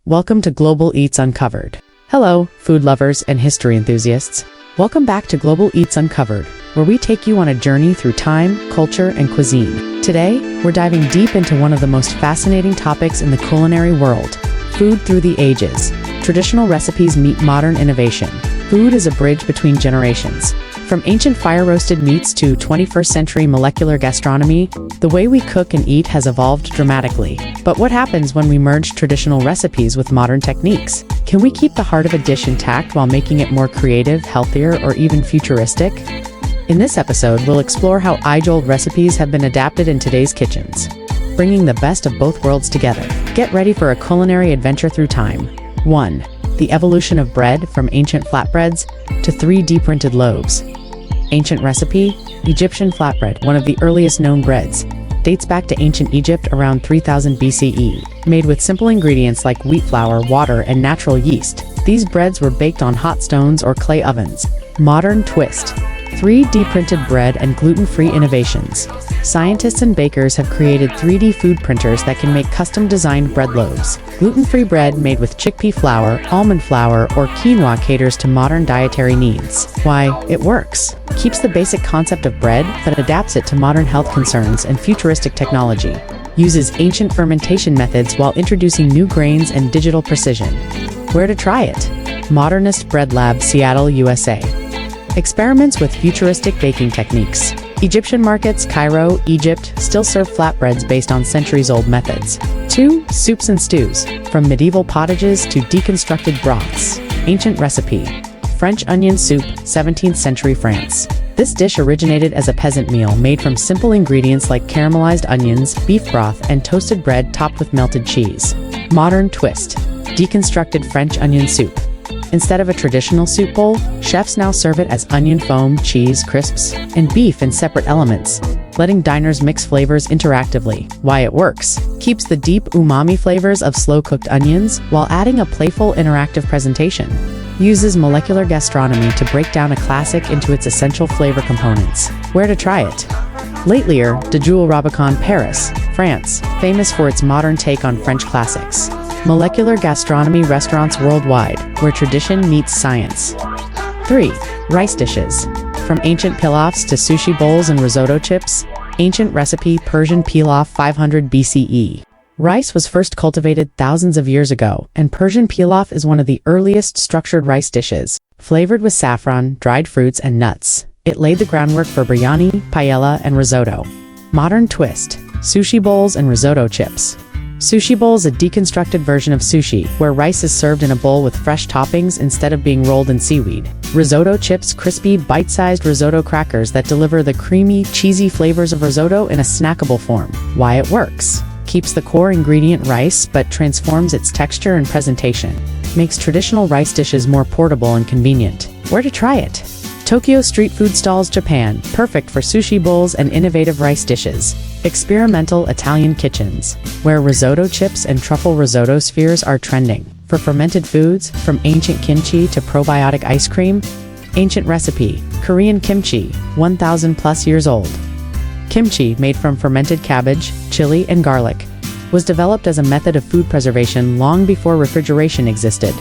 Welcome to Global Eats Uncovered. Hello, food lovers and history enthusiasts. Welcome back to Global Eats Uncovered, where we take you on a journey through time, culture, and cuisine. Today, we're diving deep into one of the most fascinating topics in the culinary world: food through the ages. Traditional recipes meet modern innovation. Food is a bridge between generations. From ancient fire-roasted meats to 21st century molecular gastronomy, the way we cook and eat has evolved dramatically. But what happens when we merge traditional recipes with modern techniques? Can we keep the heart of a dish intact while making it more creative, healthier, or even futuristic? In this episode, we'll explore how age-old recipes have been adapted in today's kitchens, bringing the best of both worlds together. Get ready for a culinary adventure through time. 1. The evolution of bread, from ancient flatbreads to 3D printed loaves. Ancient recipe: Egyptian flatbread, one of the earliest known breads, dates back to ancient Egypt around 3000 BCE. Made with simple ingredients like wheat flour, water, and natural yeast, these breads were baked on hot stones or clay ovens. Modern twist: 3D printed bread and gluten-free innovations. Scientists and bakers have created 3D food printers that can make custom-designed bread loaves. Gluten-free bread made with chickpea flour, almond flour, or quinoa caters to modern dietary needs. Why? It works. Keeps the basic concept of bread, but adapts it to modern health concerns and futuristic technology. Uses ancient fermentation methods while introducing new grains and digital precision. Where to try it? Modernist Bread Lab, Seattle, USA. Experiments with futuristic baking techniques. Egyptian markets, Cairo, Egypt, still serve flatbreads based on centuries-old methods. 2. Soups and stews. From medieval pottages to deconstructed broths. Ancient recipe: French onion soup, 17th century France. This dish originated as a peasant meal made from simple ingredients like caramelized onions, beef broth, and toasted bread topped with melted cheese. Modern twist: deconstructed French onion soup. Instead of a traditional soup bowl, chefs now serve it as onion foam, cheese, crisps, and beef in separate elements, letting diners mix flavors interactively. Why it works: keeps the deep umami flavors of slow-cooked onions while adding a playful, interactive presentation. Uses molecular gastronomy to break down a classic into its essential flavor components. Where to try it? L'Atelier de Jules Robicon, Paris, France, famous for its modern take on French classics. Molecular gastronomy restaurants worldwide, where tradition meets science. 3. Rice dishes. From ancient pilafs to sushi bowls and risotto chips. Ancient recipe: Persian pilaf, 500 BCE. Rice was first cultivated thousands of years ago, and Persian pilaf is one of the earliest structured rice dishes. Flavored with saffron, dried fruits, and nuts, it laid the groundwork for biryani, paella, and risotto. Modern twist: sushi bowls and risotto chips. Sushi bowl is a deconstructed version of sushi, where rice is served in a bowl with fresh toppings instead of being rolled in seaweed. Risotto chips: crispy, bite-sized risotto crackers that deliver the creamy, cheesy flavors of risotto in a snackable form. Why it works: keeps the core ingredient rice, but transforms its texture and presentation. Makes traditional rice dishes more portable and convenient. Where to try it? Tokyo Street Food Stalls, Japan, perfect for sushi bowls and innovative rice dishes. Experimental Italian kitchens, where risotto chips and truffle risotto spheres are trending. For fermented foods, from ancient kimchi to probiotic ice cream. Ancient recipe: Korean kimchi, 1,000 plus years old. Kimchi, made from fermented cabbage, chili, and garlic, was developed as a method of food preservation long before refrigeration existed.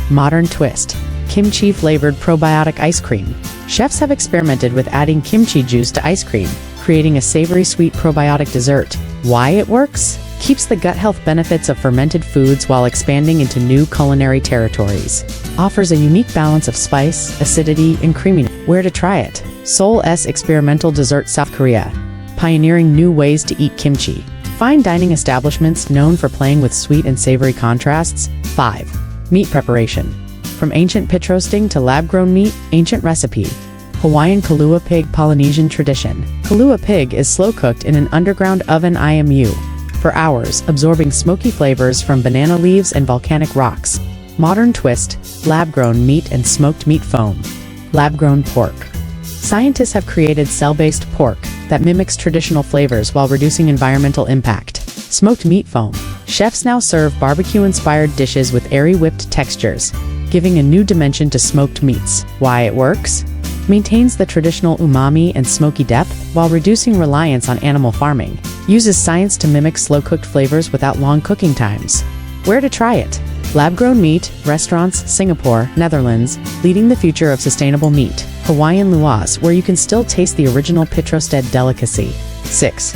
Modern twist: kimchi flavored probiotic ice cream. Chefs have experimented with adding kimchi juice to ice cream, creating a savory sweet probiotic dessert. Why it works? Keeps the gut health benefits of fermented foods while expanding into new culinary territories. Offers a unique balance of spice, acidity, and creaminess. Where to try it? Seoul's experimental dessert, South Korea, pioneering new ways to eat kimchi. Fine dining establishments known for playing with sweet and savory contrasts. 5. Meat preparation. From ancient pit roasting to lab-grown meat. Ancient recipe: Hawaiian kalua pig, Polynesian tradition. Kalua pig is slow-cooked in an underground oven IMU for hours, absorbing smoky flavors from banana leaves and volcanic rocks. Modern twist: lab-grown meat and smoked meat foam. Lab-grown pork. Scientists have created cell-based pork that mimics traditional flavors while reducing environmental impact. Smoked meat foam. Chefs now serve barbecue-inspired dishes with airy whipped textures, giving a new dimension to smoked meats. Why it works? Maintains the traditional umami and smoky depth while reducing reliance on animal farming. Uses science to mimic slow-cooked flavors without long cooking times. Where to try it? Lab-grown meat, restaurants, Singapore, Netherlands, leading the future of sustainable meat. Hawaiian luau's, where you can still taste the original Pitrosted delicacy. 6.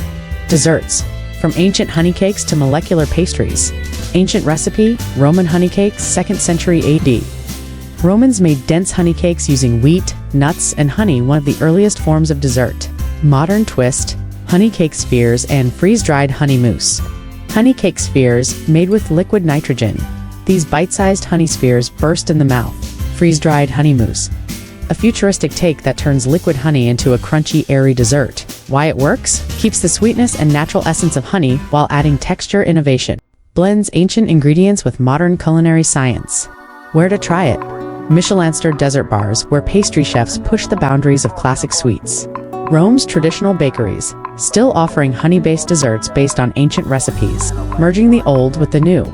Desserts. From ancient honey cakes to molecular pastries. Ancient recipe, Roman honey cakes, 2nd century AD. Romans made dense honey cakes using wheat, nuts, and honey, one of the earliest forms of dessert. Modern twist, honey cake spheres and freeze-dried honey mousse. Honey cake spheres, made with liquid nitrogen. These bite-sized honey spheres burst in the mouth. Freeze-dried honey mousse. A futuristic take that turns liquid honey into a crunchy, airy dessert. Why it works? Keeps the sweetness and natural essence of honey while adding texture innovation. Blends ancient ingredients with modern culinary science. Where to try it? Michelin-starred dessert bars, where pastry chefs push the boundaries of classic sweets. Rome's traditional bakeries, still offering honey-based desserts based on ancient recipes, merging the old with the new.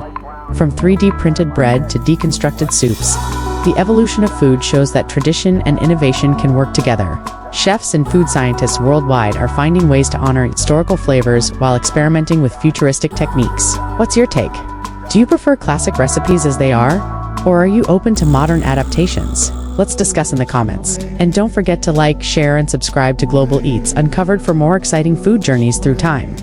From 3D printed bread to deconstructed soups, the evolution of food shows that tradition and innovation can work together. Chefs and food scientists worldwide are finding ways to honor historical flavors while experimenting with futuristic techniques. What's your take? Do you prefer classic recipes as they are? Or are you open to modern adaptations? Let's discuss in the comments. And don't forget to like, share, and subscribe to Global Eats Uncovered for more exciting food journeys through time.